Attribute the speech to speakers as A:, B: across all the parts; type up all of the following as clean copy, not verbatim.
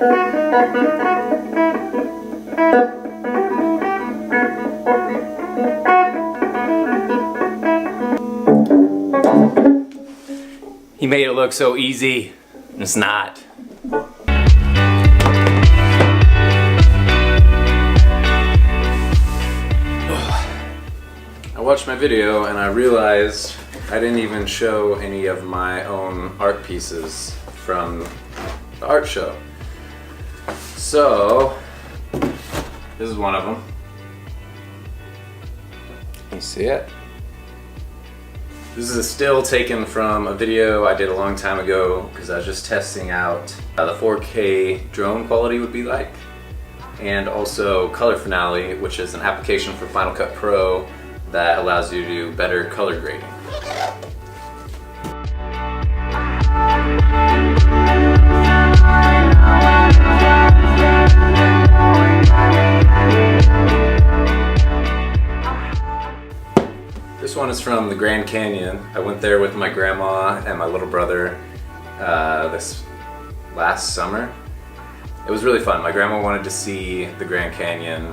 A: He made it look so easy, and it's not. I watched my video and I realized I didn't even show any of my own art pieces from the art show. So, this is one of them. Can you see it? This is a still taken from a video I did a long time ago because I was just testing out how the 4K drone quality would be like, and also Color Finale, which is an application for Final Cut Pro that allows you to do better color grading. This one is from the Grand Canyon. I went there with my grandma and my little brother this last summer. It was really fun. My grandma wanted to see the Grand Canyon,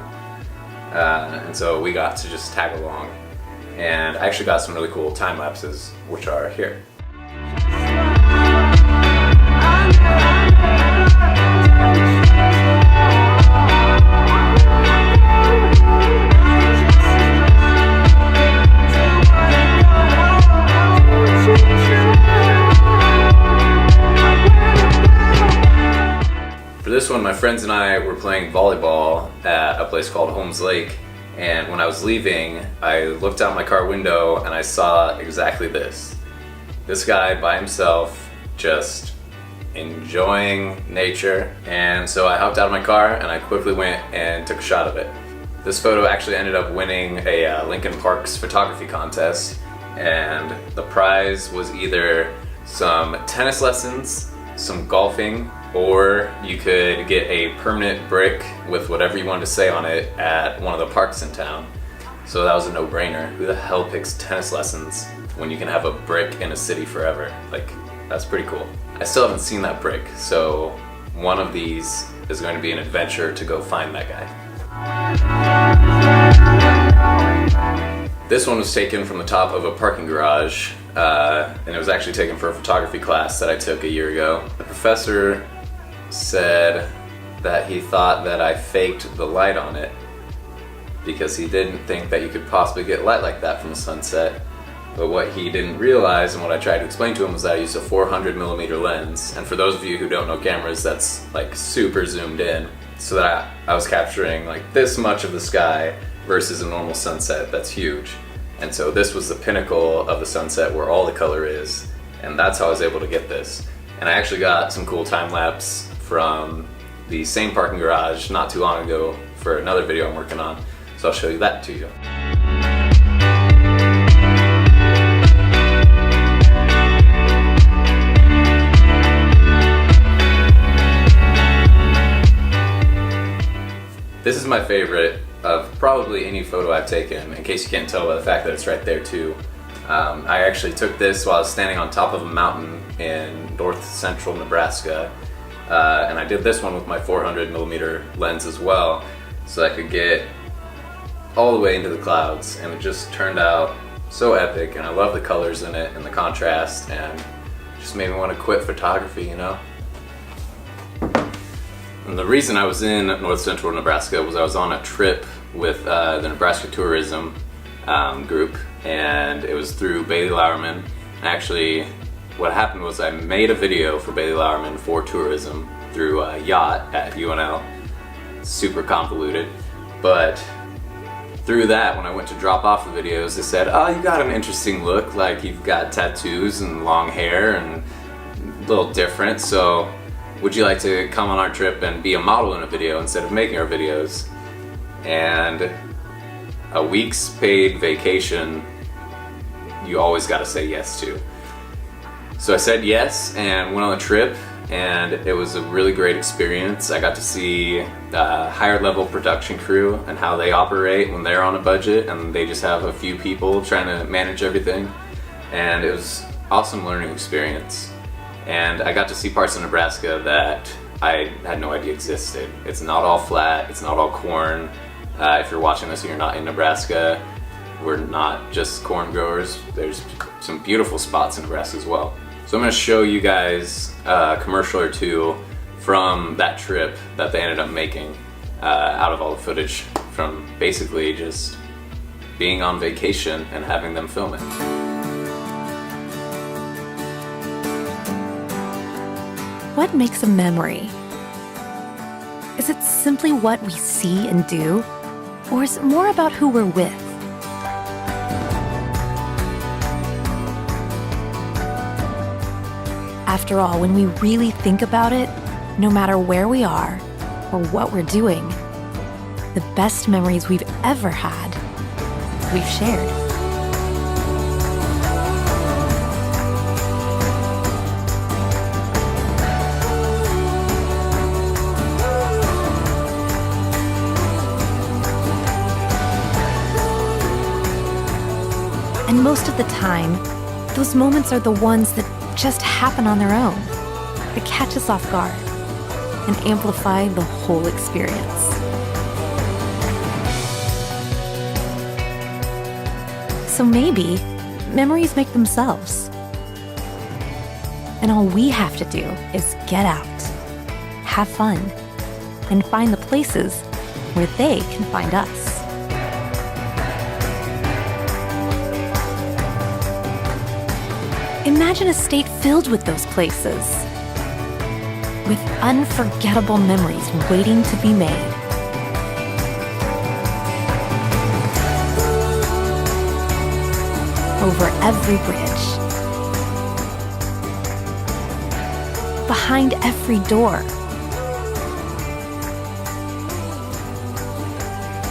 A: and so we got to just tag along. And I actually got some really cool time lapses, which are here. For this one, my friends and I were playing volleyball at a place called Holmes Lake, and when I was leaving, I looked out my car window and I saw exactly this. This guy by himself, just enjoying nature, and so I hopped out of my car and I quickly went and took a shot of it. This photo actually ended up winning a Lincoln Parks photography contest, and the prize was either some tennis lessons, some golfing, or you could get a permanent brick with whatever you wanted to say on it at one of the parks in town. So that was a no-brainer. Who the hell picks tennis lessons when you can have a brick in a city forever? Like, that's pretty cool. I still haven't seen that brick, so one of these is going to be an adventure to go find that guy. This one was taken from the top of a parking garage, and it was actually taken for a photography class that I took a year ago. The professor said that he thought that I faked the light on it because he didn't think that you could possibly get light like that from a sunset. But what he didn't realize, and what I tried to explain to him, was that I used a 400mm lens. And for those of you who don't know cameras, that's like super zoomed in, so that I was capturing like this much of the sky versus a normal sunset that's huge. And so this was the pinnacle of the sunset where all the color is, and that's how I was able to get this. And I actually got some cool time lapse from the same parking garage not too long ago for another video I'm working on, so I'll show you that to you. This is my favorite of probably any photo I've taken, in case you can't tell by the fact that it's right there too. I actually took this while I was standing on top of a mountain in north central Nebraska, and I did this one with my 400mm lens as well, so I could get all the way into the clouds, and it just turned out so epic, and I love the colors in it and the contrast, and just made me want to quit photography, you know? And the reason I was in north central Nebraska was I was on a trip with the Nebraska Tourism group, and it was through Bailey Lowerman. Actually, what happened was I made a video for Bailey Lowerman for tourism through a yacht at UNL. Super convoluted, but through that, when I went to drop off the videos, they said, "Oh, you got an interesting look, like you've got tattoos and long hair and a little different, so would you like to come on our trip and be a model in a video instead of making our videos?" And a week's paid vacation, you always got to say yes to. So I said yes and went on the trip, and it was a really great experience. I got to see the higher level production crew and how they operate when they're on a budget and they just have a few people trying to manage everything. And it was an awesome learning experience. And I got to see parts of Nebraska that I had no idea existed. It's not all flat, it's not all corn. If you're watching this and you're not in Nebraska, we're not just corn growers. There's some beautiful spots in Nebraska as well. So I'm gonna show you guys a commercial or two from that trip that they ended up making out of all the footage from basically just being on vacation and having them film it.
B: What makes a memory? Is it simply what we see and do? Or is it more about who we're with? After all, when we really think about it, no matter where we are or what we're doing, the best memories we've ever had, we've shared. And most of the time, those moments are the ones that just happen on their own, that catch us off guard and amplify the whole experience. So maybe memories make themselves. And all we have to do is get out, have fun, and find the places where they can find us. Imagine a state filled with those places, with unforgettable memories waiting to be made. Over every bridge, behind every door,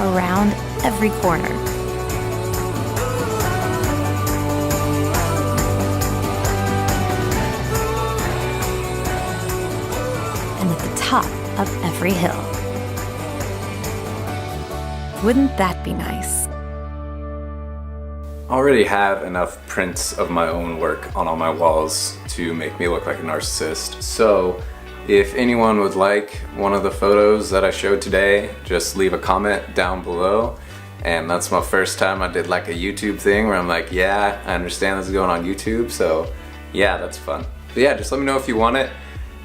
B: around every corner. And at the top of every hill. Wouldn't that be nice?
A: I already have enough prints of my own work on all my walls to make me look like a narcissist. So if anyone would like one of the photos that I showed today, just leave a comment down below. And that's my first time I did like a YouTube thing where I'm like, yeah, I understand this is going on YouTube, so yeah, that's fun. But yeah, just let me know if you want it.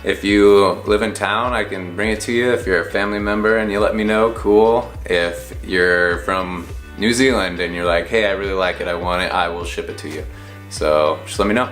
A: If you live in town, I can bring it to you. If you're a family member and you let me know, cool. If you're from New Zealand and you're like, hey, I really like it, I want it, I will ship it to you. So just let me know.